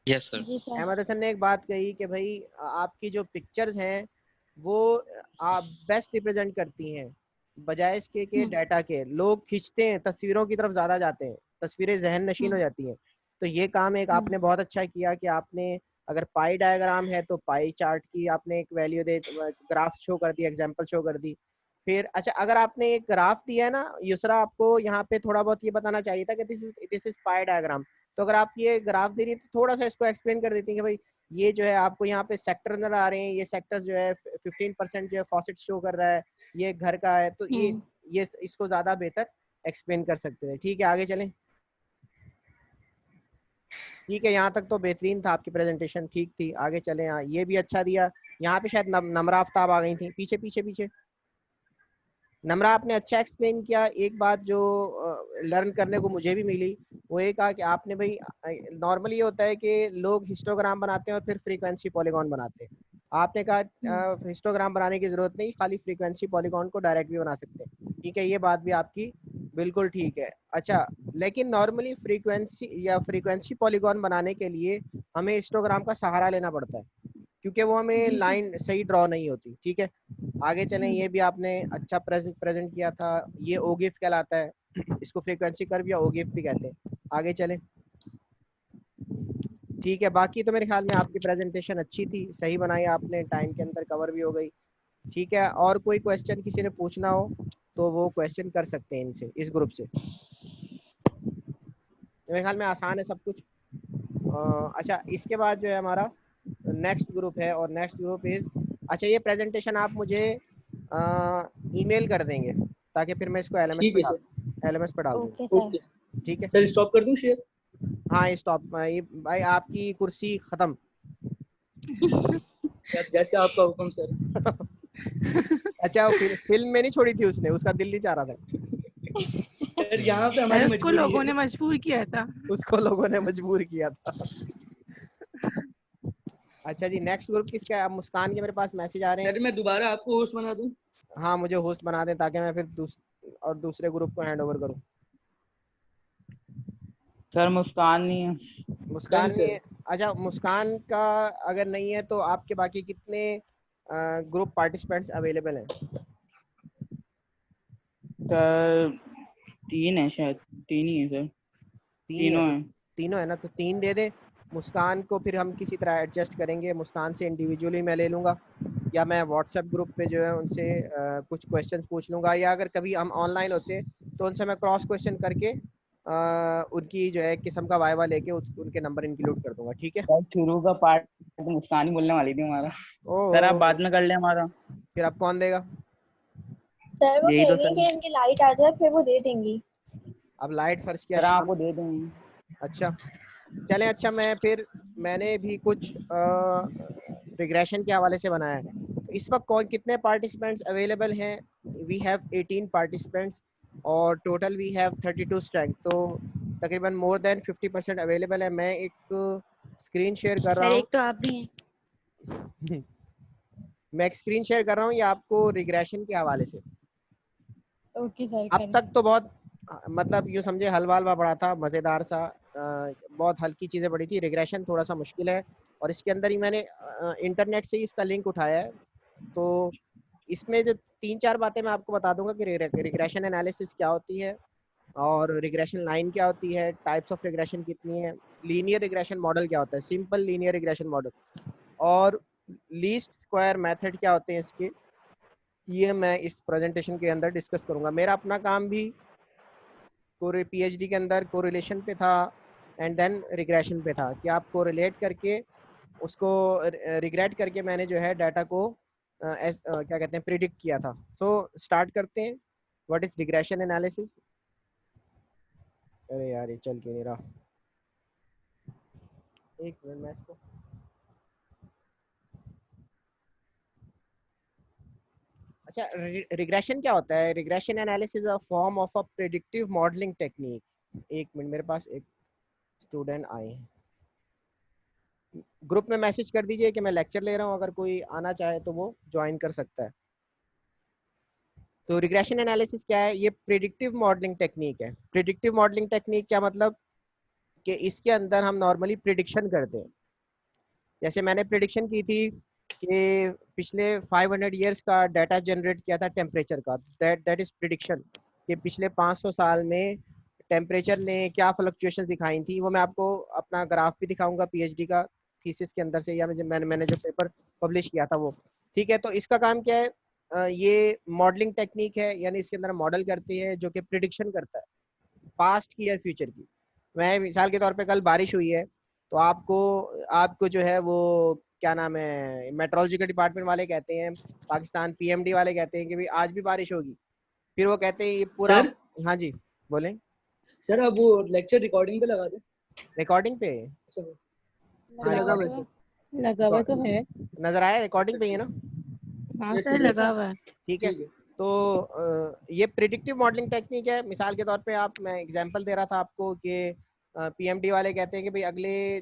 Yes sir. जी सर। अहमद हसन ने एक बात कही कि भाई आपकी जो पिक्चर्स हैं वो आप बेस्ट रिप्रेजेंट करती हैं, बजाय इसके के डाटा के। लोग खींचते हैं, तस्वीरों की तरफ ज़्यादा जाते हैं, तस्वीरें जहन नशीन हो जाती हैं। तो ये काम एक आपने बहुत अच्छा किया कि आपने अगर पाई डायग्राम है तो पाई चार्ट की आपने एक वैल्यू दे, ग्राफ शो कर दी, एग्जांपल शो कर दी। फिर अच्छा अगर आपने एक ग्राफ दिया है ना युसरा, आपको यहाँ पे थोड़ा बहुत ये बताना चाहिए था कि दिस इज पाई डायग्राम। तो अगर आप ये ग्राफ दे रही है तो थोड़ा सा इसको एक्सप्लेन कर देती है कि भाई ये जो है आपको यहाँ पे सेक्टर नजर आ रहे हैं, ये सेक्टर जो है 15% जो है फॉसेट शो कर रहा है, ये घर का है। तो ये इसको ज्यादा बेहतर एक्सप्लेन कर सकते हैं, ठीक है। आगे चलें। ठीक है, यहाँ तक तो बेहतरीन था, आपकी प्रेजेंटेशन ठीक थी। आगे चलें। ये भी अच्छा दिया। यहाँ पे शायद नम्रा आफ्ताब आ गई थी, पीछे पीछे पीछे। नम्रा आपने अच्छा एक्सप्लेन किया। एक बात जो लर्न करने को मुझे भी मिली वो ये कहा कि आपने भाई नॉर्मली ये होता है कि लोग हिस्टोग्राम बनाते हैं और फिर फ्रीक्वेंसी पॉलीगॉन बनाते हैं। आपने कहा हिस्टोग्राम बनाने की ज़रूरत नहीं, खाली फ्रीक्वेंसी पॉलीगॉन को डायरेक्ट भी बना सकते हैं, ठीक है। ये बात भी आपकी बिल्कुल ठीक है। अच्छा लेकिन नॉर्मली फ्रीक्वेंसी पॉलीगॉन बनाने के लिए हमें हिस्टोग्राम का सहारा लेना पड़ता है, क्योंकि वो हमें लाइन सही ड्रॉ नहीं होती, ठीक है। आगे चलें। ये भी आपने अच्छा प्रेजेंट किया था। ये ओगिफ कहलाता है, इसको फ्रीक्वेंसी कर्व या ओगिफ भी कहते हैं। आगे चलें। ठीक है, बाकी तो मेरे ख्याल में आपकी प्रेजेंटेशन अच्छी थी, सही बनाई आपने, टाइम के अंदर कवर भी हो गई, ठीक है। और कोई क्वेश्चन किसी ने पूछना हो तो वो क्वेश्चन कर सकते हैं इनसे, इस ग्रुप से। मेरे ख्याल में आसान है सब कुछ। अच्छा इसके बाद जो है हमारा नेक्स्ट ग्रुप है, और नेक्स्ट ग्रुप इज, अच्छा ये प्रेजेंटेशन आप मुझे ईमेल कर देंगे ताकि फिर मैं इसको एलएमएस ठीक पे है डाल सर। एलएमएस पे डाल दूँ, ओके सर। ओके ठीक है। सर, स्टॉप कर दूं शेयर? हाँ स्टॉप भाई, आपकी कुर्सी खत्म। सर जैसे आपका हुक्म सर। अच्छा फिल्म में नहीं छोड़ी थी उसने, उसका दिल नहीं चाह रहा था। सर यहाँ पे हमारी उसको मजबूरी लोगों है। ने मजबूर किया था। उसको लोगों ने मजबूर किया था। अच्छा जी नेक्स्ट ग्रुप किसका है? अब मुस्कान के मेरे पास मैसेज आ रहे हैं। सर मैं दोबारा आपको होस्ट बना दूं? हाँ मुझे होस्ट बना दें ताकि मैं फिर दूसरे ग्रुप को हैंड ओवर करूँ। सर मुस्कान नहीं है। मुस्कान डन नहीं सर। है? अच्छा मुस्कान का अगर नहीं है तो आपके बाकी कितने ग्रुप पार्टिसिपेंट्स अवेलेबल हैं? सर 3 है शायद, 3 ही है सर। तीनों है। तीनों है ना, तो 3 दे दे। मुस्कान को फिर हम किसी तरह एडजस्ट करेंगे, मुस्कान से इंडिविजुअली मैं ले लूँगा, या मैं व्हाट्सएप ग्रुप पे जो है उनसे कुछ क्वेश्चंस पूछ लूँगा, या अगर कभी हम ऑनलाइन होते तो उनसे मैं क्रॉस क्वेश्चन करके उनकी जो है किस्म का वाइवा लेके उनके नंबर इंक्लूड कर दूंगा, ठीक है। सर शुरू का पार्ट तो मुस्कान ही बोलने वाली थी हमारा। सर आप बाद ओ में कर ले हमारा। फिर अब कौन देगा? सर वो यही कह तो रही है सर। कि इनकी लाइट आ जाए फिर वो दे देंगी। अब लाइट फर्स्ट किया सर शाम। आपको दे देंगे। अच्छा चलें। अच्छा मैंने भी कुछ रिग्रेशन के हवाले से बनाया है। इस वक्त कौन कितने पार्टिसिपेंट्स अवेलेबल हैं? We have 18 participants. और टोटल वी हैव 32 स्ट्रेंथ, तो तकरीबन मोर देन 50% अवेलेबल है। मैं एक स्क्रीन शेयर कर रहा सर हूँ। एक तो आप भी हैं। मैं एक स्क्रीन शेयर कर रहा हूँ ये आपको रिग्रेशन के हवाले से। ओके सर अब करें। तक तो बहुत मतलब यूँ समझे हलवा हलवा पड़ा था, मज़ेदार सा, बहुत हल्की चीज़ें पड़ी थी। रिग्रेशन थोड़ा सा मुश्किल है और इसके अंदर ही मैंने इंटरनेट से ही इसका लिंक उठाया है। तो इसमें जो 3-4 बातें मैं आपको बता दूंगा कि रिग्रेशन एनालिसिस क्या होती है और रिग्रेशन लाइन क्या होती है, टाइप्स ऑफ रिग्रेशन कितनी है, लीनियर रिग्रेशन मॉडल क्या होता है, सिंपल लीनियर रिग्रेशन मॉडल, और लीस्ट स्क्वायर मेथड क्या होते हैं इसके, ये मैं इस प्रेजेंटेशन के अंदर डिस्कस करूंगा। मेरा अपना काम भी पीएचडी के अंदर कोरिलेशन पे था एंड देन रिग्रेशन पे था कि आप कोरिलेट करके उसको रिग्रेट करके मैंने जो है डाटा को क्या कहते हैं प्रिडिक्ट किया था। सो स्टार्ट करते हैं। What is regression analysis. अरे यार ये चल क्यों नहीं रहा, एक मिनट मैं इसको, अच्छा रिग्रेशन क्या होता है। Regression analysis a form of a predictive modelling technique. एक मिनट, मेरे पास एक स्टूडेंट आए हैं, ग्रुप में मैसेज कर दीजिए कि मैं लेक्चर ले रहा हूँ, अगर कोई आना चाहे तो वो ज्वाइन कर सकता है। तो रिग्रेशन एनालिसिस क्या है, ये प्रिडिक्टिव मॉडलिंग टेक्निक है। प्रिडिक्टिव मॉडलिंग टेक्निक क्या मतलब कि इसके अंदर हम नॉर्मली प्रिडिक्शन करते हैं। जैसे मैंने प्रिडिक्शन की थी कि पिछले 500 ईयर्स का डाटा जनरेट किया था टेम्परेचर का, दैट इज प्रिडिक्शन, कि पिछले 500 साल में टेम्परेचर ने क्या फ्लक्चुएशन दिखाई थी। वो मैं आपको अपना ग्राफ भी दिखाऊंगा पीएचडी का थीसिस के अंदर से, या मैंने जो पेपर पब्लिश किया था वो। ठीक है, तो इसका काम क्या है, ये मॉडलिंग टेक्निक है, यानी इसके अंदर मॉडल करती है जो कि प्रिडिक्शन करता है पास्ट की या फ्यूचर की। मैं मिसाल के तौर पे कल बारिश हुई है, तो आपको आपको जो है वो क्या नाम है, मेट्रोलॉजी के डिपार्टमेंट वाले कहते हैं, पाकिस्तान पीएमडी वाले कहते हैं कि भाई आज भी बारिश होगी। फिर वो कहते हैं ये पूरा। सर हाँ जी बोलें। सर आप वो लेक्चर रिकॉर्डिंग पे लगा दें। रिकॉर्डिंग पे अच्छा हाँ, लगा हुआ है लगा सर। लगा हुआ तो है। नजर आया रिकॉर्डिंग पे ही है ना। हाँ यस सर सर यस लगा हुआ है। ठीक है, ठीक है। तो ये प्रिडिक्टिव मॉडलिंग टेक्निक है। मिसाल के तौर पे आप, मैं एग्जांपल दे रहा था आपको कि पीएमडी वाले कहते हैं कि भाई अगले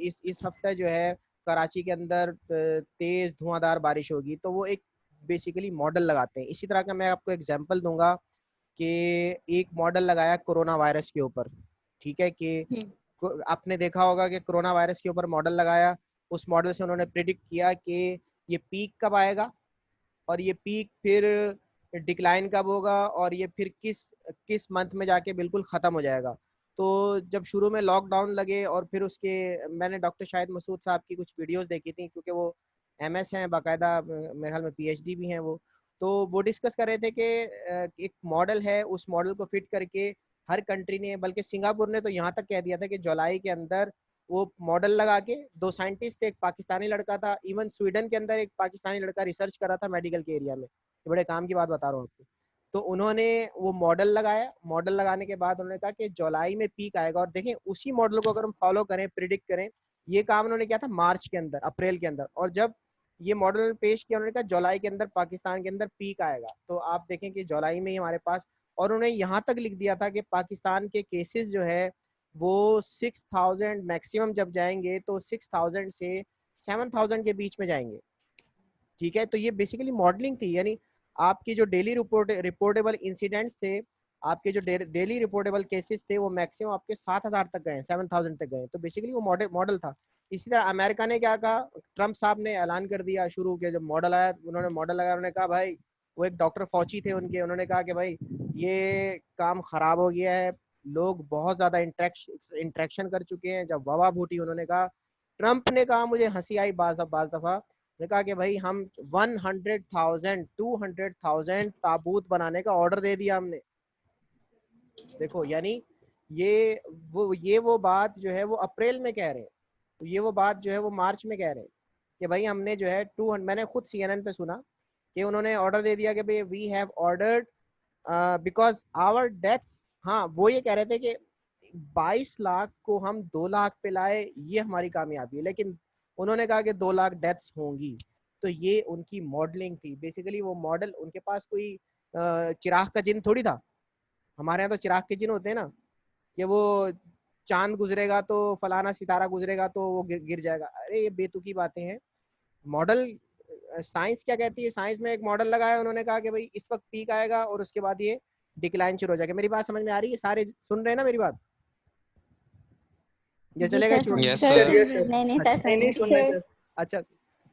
इस हफ्ते जो है कराची के अंदर तेज धुआंधार बारिश होगी, तो वो एक बेसिकली मॉडल लगाते हैं। इसी तरह का मैं आपको एग्जांपल दूंगा कि एक मॉडल लगाया कोरोना वायरस के ऊपर। ठीक है कि आपने देखा होगा कि कोरोना वायरस के ऊपर मॉडल लगाया, उस मॉडल से उन्होंने प्रिडिक्ट किया कि ये पीक कब आएगा और ये पीक फिर डिक्लाइन कब होगा और ये फिर किस किस मंथ में जाके बिल्कुल ख़त्म हो जाएगा। तो जब शुरू में लॉकडाउन लगे और फिर उसके, मैंने डॉक्टर शाहिद मसूद साहब की कुछ वीडियोस देखी थी, क्योंकि वो एमएस हैं बाकायदा, मेरे ख्याल में पीएचडी भी हैं वो। तो वो डिस्कस कर रहे थे कि एक मॉडल है, उस मॉडल को फिट करके हर कंट्री ने, बल्कि सिंगापुर ने तो यहाँ तक कह दिया था कि जुलाई के अंदर वो मॉडल लगा के, 2 साइंटिस्ट, एक पाकिस्तानी लड़का था, इवन स्वीडन के अंदर एक पाकिस्तानी लड़का रिसर्च कर रहा था मेडिकल के एरिया में, ये बड़े काम की बात बता रहा हूँ आपको। तो उन्होंने वो मॉडल लगाया, मॉडल लगाने के बाद उन्होंने कहा कि जुलाई में पीक आएगा। और देखें उसी मॉडल को अगर हम फॉलो करें, प्रिडिक्ट करें, ये काम उन्होंने किया था मार्च के अंदर, अप्रैल के अंदर, और जब ये मॉडल पेश किया उन्होंने कहा जुलाई के अंदर पाकिस्तान के अंदर पीक आएगा। तो आप देखें कि जुलाई में ही हमारे पास, और उन्होंने यहाँ तक लिख दिया था कि पाकिस्तान के केसेस जो है वो 6000 मैक्सिमम जब जाएंगे तो 6000 से 7000 के बीच में जाएंगे। ठीक है, तो ये बेसिकली मॉडलिंग थी, यानी आपकी जो डेली रिपोर्टेबल इंसिडेंट्स थे, आपके जो डेली रिपोर्टेबल केसेस थे, वो मैक्सिमम आपके 7000 तक गए, 7000 तक गए। तो बेसिकली वो मॉडल था। इसी तरह अमेरिका ने क्या कहा, ट्रम्प साहब ने ऐलान कर दिया शुरू के, जब मॉडल आया उन्होंने मॉडल लगाया, उन्होंने कहा भाई, वो एक डॉक्टर फौची थे उनके, उन्होंने कहा कि भाई ये काम खराब हो गया है, लोग बहुत ज़्यादा इंट्रैक्शन कर चुके हैं। जब वबा फूटी, उन्होंने कहा, ट्रम्प ने कहा, मुझे हंसी आई बाज दफ़ा, ने कहा कि भाई हम 100,000 200,000 ताबूत बनाने का ऑर्डर दे दिया हमने। देखो यानी ये वो बात जो है वो अप्रैल में कह रहे हैं, तो ये वो बात जो है वो मार्च में कह रहे हैं कि भाई हमने जो है 200, मैंने खुद CNN पे सुना कि उन्होंने ऑर्डर दे दिया कि भाई we have ordered because our deaths. हाँ, वो ये कह रहे थे कि 22 लाख को हम 2 लाख पे लाए, ये हमारी कामयाबी है, लेकिन उन्होंने कहा कि 2 लाख डेथ्स होंगी। तो ये उनकी मॉडलिंग थी बेसिकली। वो मॉडल, उनके पास कोई चिराग का जिन थोड़ी था हमारे यहाँ तो चिराग के चिन्ह होते हैं ना, कि वो चांद गुजरेगा तो फलाना सितारा गुजरेगा तो वो गिर जाएगा। अरे ये बेतुकी बातें हैं। मॉडल साइंस क्या कहती है, साइंस में एक मॉडल लगाया उन्होंने, कहा कि भाई इस वक्त पीक आएगा और उसके बाद ये डिक्लाइन शुरू हो जाएगा। मेरी बात समझ में आ रही है? सारे सुन रहे हैं ना मेरी बात? ये जी चलेगा सर, छोड़? Yes, sir sir. सुन यस रहे, सर। नहीं नहीं सर नहीं नहीं सुन सुन रहे रहे। सर। अच्छा,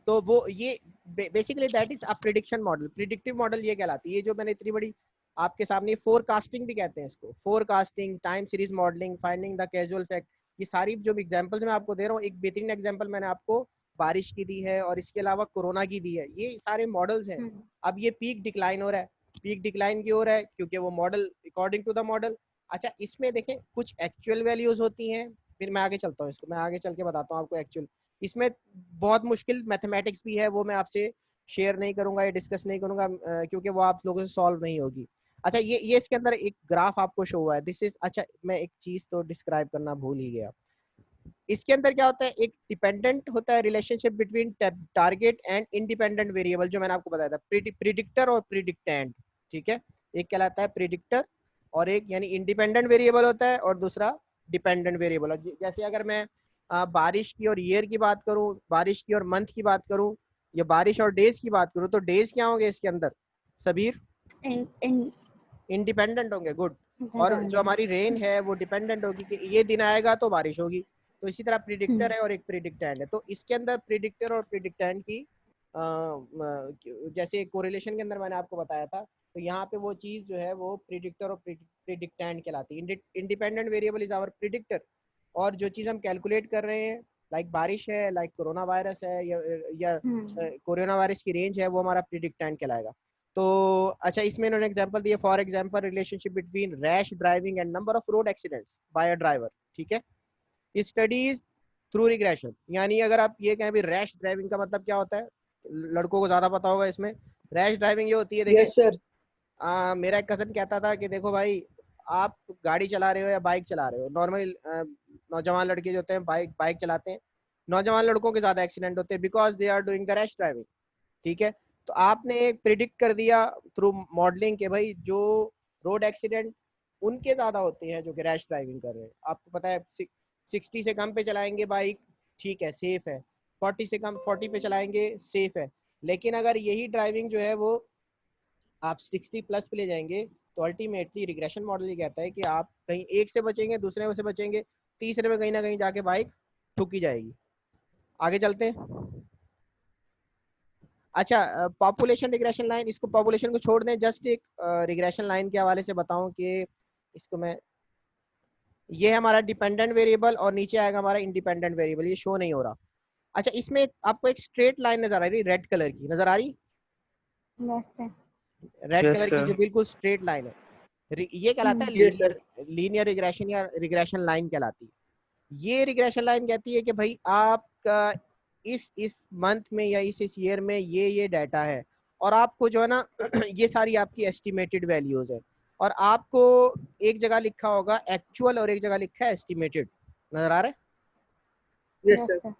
तो वो ये basically that is a prediction model. Predictive model ये कहलाती है। ये जो मैंने इतनी बड़ी आपके सामने, फोरकास्टिंग भी कहते हैं इसको, forecasting, time series modelling, finding the casual fact, ये सारी जो एग्जांपल्स मैं आपको दे रहा हूँ, एक बेहतरीन एग्जांपल मैंने आपको बारिश की दी है और इसके अलावा कोरोना की दी है। ये सारे मॉडल्स हैं। अब ये पीक डिक्लाइन हो रहा है, पीक डिक्लाइन की हो रहा है क्योंकि वो model according to the model. अच्छा, इसमें देखें कुछ एक्चुअल वैल्यूज होती हैं, फिर मैं आगे चलता हूँ, इसको मैं आगे चल के बताता हूँ आपको एक्चुअल। इसमें बहुत मुश्किल मैथमेटिक्स भी है, वो मैं आपसे शेयर नहीं करूंगा या डिस्कस नहीं करूंगा क्योंकि वो आप लोगों से सॉल्व नहीं होगी। अच्छा, ये इसके अंदर एक ग्राफ आपको शो हुआ है, दिस इज। अच्छा, मैं एक चीज तो डिस्क्राइब करना भूल ही गया। इसके अंदर क्या होता है, एक डिपेंडेंट होता है relationship between target and independent variable, जो मैंने आपको बताया था, प्रिडिक्टर और प्रिडिक्टेंट। ठीक है, एक कहलाता है प्रिडिक्टर और एक यानी इंडिपेंडेंट वेरिएबल होता है और दूसरा डिपेंडेंट वेरिएबल। जैसे अगर मैं बारिश की और ईयर की बात करूं, बारिश की और मंथ की बात करूं, या बारिश और डेज की बात करूं, तो डेज क्या होंगे इसके अंदर सबीर? इंडिपेंडेंट होंगे, गुड। और जो हमारी रेन है वो डिपेंडेंट होगी कि ये दिन आएगा तो बारिश होगी। तो इसी तरह प्रिडिक्टर है और एक प्रिडिक्टेंट है। तो इसके अंदर प्रिडिक्टर और प्रिडिक्टेंट की जैसे कोरिलेशन के अंदर मैंने आपको बताया था, तो यहाँ पे वो चीज जो है वो प्रिडिक्टर और प्रिडिक्टेंट कहलाती है। Independent variable is our predictor, और जो चीज हम कैलकुलेट कर रहे हैं लाइक बारिश है, लाइक कोरोना वायरस है, या कोरोना वायरस की रेंज है, वो हमारा प्रिडिक्टेंट कहलाएगा। तो अच्छा, इसमें इन्होंने एग्जांपल दिए, for example relationship between rash driving and number of road accidents by a driver. ठीक है, स्टडीज थ्रू रिग्रेशन, यानी अगर आप ये कहें भी रैश ड्राइविंग का मतलब क्या होता है, लड़कों को ज्यादा पता होगा इसमें। रैश ड्राइविंग ये होती है, देखिए यस सर। मेरा एक कजन कहता था कि देखो भाई, आप गाड़ी चला रहे हो या बाइक चला रहे हो, नॉर्मली नौजवान लड़के जो होते हैं बाइक चलाते हैं, नौजवान लड़कों के ज्यादा एक्सीडेंट होते हैं because they are doing the rash driving. ठीक है, तो आपने प्रिडिक्ट कर दिया थ्रू मॉडलिंग के भाई जो रोड एक्सीडेंट उनके ज्यादा होते हैं जो कि रैश ड्राइविंग कर रहे हैं। आपको पता है 60 से कम पे चलाएंगे बाइक, ठीक है, सेफ है। 40 से कम 40 पे चलाएंगे, सेफ है। लेकिन अगर यही ड्राइविंग जो है वो आप 60 प्लस पे ले जाएंगे, तो अल्टीमेटली रिग्रेशन मॉडल ये कहता है कि आप कहीं एक से बचेंगे, दूसरे में से बचेंगे, तीसरे में कहीं ना कहीं जाके बाइक ठुकी जाएगी। आगे चलते हैं। अच्छा, पॉपुलेशन रिग्रेशन लाइन, इसको पॉपुलेशन को छोड़ दें, जस्ट एक रिग्रेशन लाइन के हवाले से बताऊं कि इसको मैं, ये है हमारा डिपेंडेंट वेरिएबल और नीचे आएगा हमारा इंडिपेंडेंट वेरिएबल, ये शो नहीं हो रहा। अच्छा, इसमें आपको एक स्ट्रेट लाइन नजर आ रही, रेड कलर की नजर आ रही, रेड यस कलर की सर। जो बिल्कुल स्ट्रेट लाइन है, ये कहलाता है यस सर। लीनियर रिग्रेशन या रिग्रेशन लाइन कहलाती है। ये रिग्रेशन लाइन कहती है कि भाई आपका इस मंथ में या इस ईयर में ये डाटा है, और आपको जो है ना ये सारी आपकी एस्टिमेटेड वैल्यूज है, और आपको एक जगह लिखा होगा एक्चुअल और एक जगह लिखा है एस्टिमेटेड, नजर आ रहा है? Yes sir.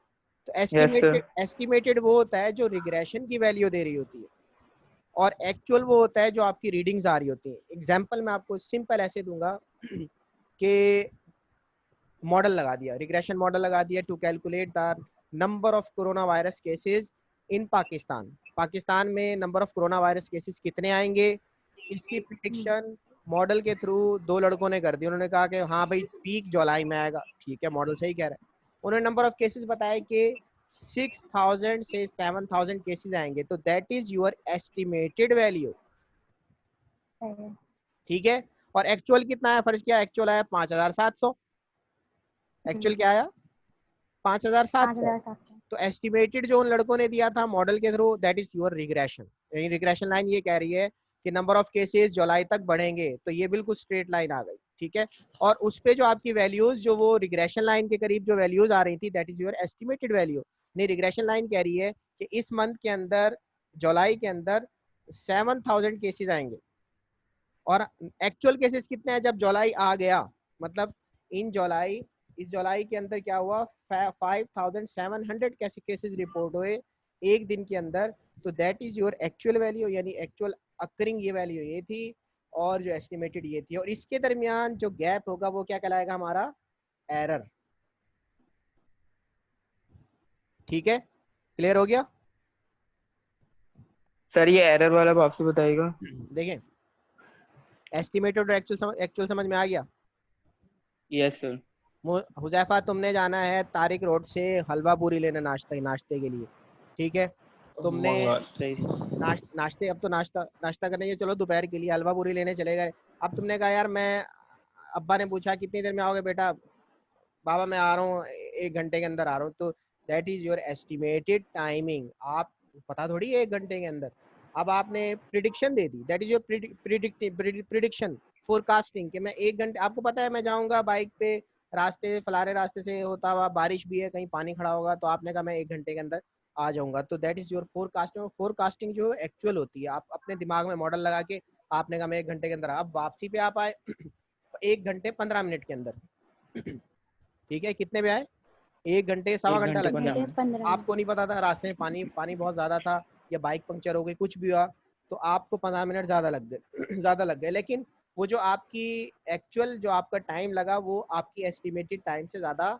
तो यस सर। एस्टिमेटेड वो होता है जो रिग्रेशन की वैल्यू दे रही होती है, और एक्चुअल वो होता है जो आपकी रीडिंग्स आ रही होती है। एग्जाम्पल मैं आपको सिंपल ऐसे दूंगा कि मॉडल लगा दिया, रिग्रेशन मॉडल लगा दिया to calculate the number of corona virus cases in Pakistan. Pakistan में number of corona virus cases कितने आएंगे, इसकी प्रिडिक्शन मॉडल के थ्रू दो लड़कों ने कर दी। उन्होंने कहा कि हाँ भाई पीक जुलाई में आएगा, ठीक है, मॉडल सही कह रहा है। उन्होंने नंबर ऑफ केसेस बताया कि 6000 से 7000 केसेस आएंगे, तो that is your estimated value. ठीक है, और एक्चुअल कितना आया, फर्ज किया एक्चुअल आया 5700। एक्चुअल क्या आया, 5700। तो एस्टिमेटेड जो उन लड़कों ने दिया था मॉडल के through, that is your regression. यानी रिग्रेशन लाइन ये कह रही है कि नंबर ऑफ केसेस जुलाई तक बढ़ेंगे, तो ये बिल्कुल स्ट्रेट लाइन आ गई। ठीक है, और उस पे जो आपकी वैल्यूज जो वो रिग्रेशन लाइन के करीब जो वैल्यूज आ रही थी, that is your estimated value. नहीं, रिग्रेशन लाइन कह रही है कि इस मंथ के अंदर, जुलाई के अंदर 7000 केसेस आएंगे, और एक्चुअल केसेस कितने हैं जब जुलाई आ गया, मतलब इन जुलाई, इस जुलाई के अंदर क्या हुआ, 5700 कैसे केसेस रिपोर्ट हुए एक दिन के अंदर, तो that is your actual value. यानी एक्चुअल अकरिंग ये वैल्यू ये थी, और जो एस्टिमेटेड ये थी, और इसके दरमियान जो गैप होगा वो क्या कहलाएगा हमारा एरर। ठीक है, क्लियर हो गया? सर ये एरर वाला वापसी बताइएगा। देखें, एस्टिमेटेड और एक्चुअल समझ में आ गया? Yes sir. हुजैफा तुमने जाना है तारिक रोड से हलवा पूरी लेने नाश्ते के लिए, ठीक है? तुमने नाश्ते अब तो नाश्ता करने के, चलो दोपहर के लिए हलवा पूरी लेने चले गए। अब तुमने कहा यार मैं, अब्बा ने पूछा कितनी देर में आओगे बेटा? बाबा मैं आ रहा हूँ 1 घंटे के अंदर आ रहा हूँ। तो that is your estimated timing. आप पता थोड़ी है 1 घंटे के अंदर। अब आपने prediction they the, that is your prediction forecasting कि मैं 1 घंटे, आपको पता है मैं जाऊंगा बाइक पे, रास्ते फलाने रास्ते से होता हुआ, बारिश भी है, कहीं पानी खड़ा होगा, तो आपने कहा मैं 1 घंटे के अंदर आ जाऊंगा। तो that is your forecasting. Forecasting जो एक्चुअल होती है, आप अपने दिमाग में मॉडल लगा के आपने कहा मैं 1 घंटे के अंदर। अब वापसी पे आप आए 1 घंटे 15 मिनट के अंदर, ठीक है? कितने पे आए? 1 घंटे सवा घंटा लग गया। 15 आपको नहीं पता था रास्ते में पानी बहुत ज्यादा था, या बाइक पंक्चर हो गई, कुछ भी हुआ, तो आपको 15 मिनट ज्यादा लग गए ज्यादा लग गए। लेकिन वो जो आपकी एक्चुअल जो आपका टाइम लगा वो आपकी एस्टिमेटेड टाइम से ज्यादा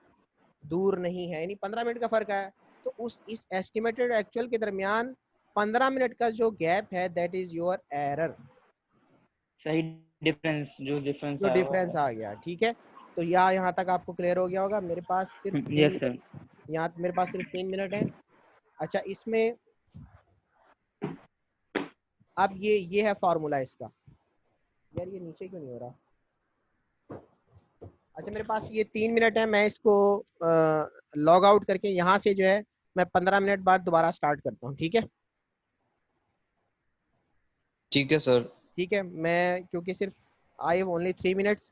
दूर नहीं है, यानी 15 मिनट का फर्क है। तो इस एस्टिमेटेड एक्चुअल के दरमियान 15 मिनट का जो गैप है दैट इज योर एरर। सही, डिफरेंस जो डिफरेंस जो आया डिफरेंस आ गया, ठीक है? तो यहाँ तक आपको क्लियर हो गया होगा। मेरे पास सिर्फ यस सर। यहाँ मेरे पास सिर्फ 3 मिनट है। अच्छा, इसमें अब ये है फॉर्मूला इसका। यार ये नीचे क्यों नहीं हो रहा? अच्छा, मेरे पास ये 3 मिनट है, मैं इसको लॉग आउट करके यहाँ से जो है मैं 15 मिनट बाद दोबारा स्टार्ट करता हूँ, ठीक है? ठीक है सर। ठीक है, मैं क्योंकि सिर्फ आई हैव ओनली 3 मिनट्स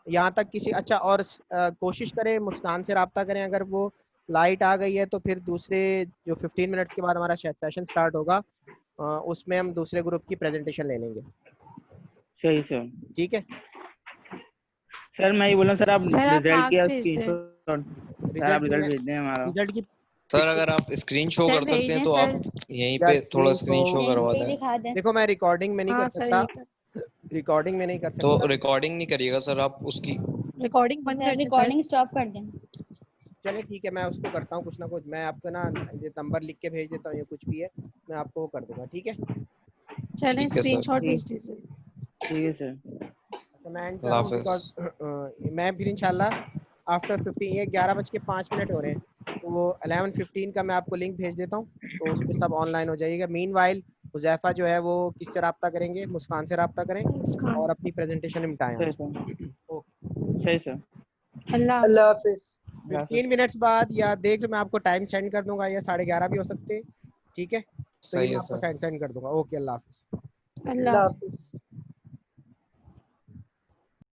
यहाँ तक। किसी अच्छा और कोशिश करें मुस्कान से रब्ता करें, अगर वो लाइट आ गई है तो फिर दूसरे जो 15 मिनट्स के बाद हमारा सेशन स्टार्ट होगा उसमें हम दूसरे ग्रुप की प्रेजेंटेशन ले लेंगे, सही सर। ठीक है? सर मैं ये बोल रहा हूँ, सर आप सर आप रिजल्ट मार्क्स का भेज दें। स्क्रीनशॉट, सर आप रिजल्ट भेज दें हमारा। रिजल्ट की सर अगर आप स्क्रीन शो सर कर सकते हैं भेज तो दें आप सर। यहीं यार पे थोड़ा स्क्रीन स्क्रीन शो तो करवा पे दें। दिखा दें। देखो मैं रिकॉर्डिंग में नहीं हाँ कर सर, सकता, ये कर, रिकॉर्डिंग में नहीं कर तो सकता। रिकॉर्डिंग नहीं करिएगा सर आप उसकी। रिकॉर्डिंग बंद सर कर दें सर। रिकॉर्डिंग स्टॉप कर दें। चले ठीक है, मैं उसको करता हूँ कुछ ना कुछ। मैं आपको ना ये नंबर लिख के भेज देता हूँ, ये कुछ भी है मैं आपको वो कर दूंगा, ठीक है? चलें ठीक है सर। स्क्रीनशॉट भेज दीजिए। ठीक है सर। अच्छा मैं एंड कर अल्लाह रहा हूँ हाफिज। बिकॉज मैं फिर इंशाल्लाह आफ्टर 15, ये 11:05 हो रहे हैं, तो वो 11:15 का मैं आपको लिंक भेज देता हूँ, तो उस पर सब ऑनलाइन हो जाइएगा। मीनवाइल हुजैफा जो है वो किससे रब्ता करेंगे? मुस्कान से रब्ता करें मुस्कान। और अपनी प्रेजेंटेशन निपटाएं सही आज। सर। ओके, सही सर। अल्लाह अल्लाह हाफिज़। हाफिज। 15 मिनट्स बाद या देख लो, मैं आपको टाइम सेंड कर दूंगा, या 11:30 भी हो सकते हैं, ठीक है? तो ये सही मैं है आपको सर। सेंड कर दूंगा। ओके, अल्लाह हाफिज़। अल्लाह अल्लाह हाफिज़। हाफिज।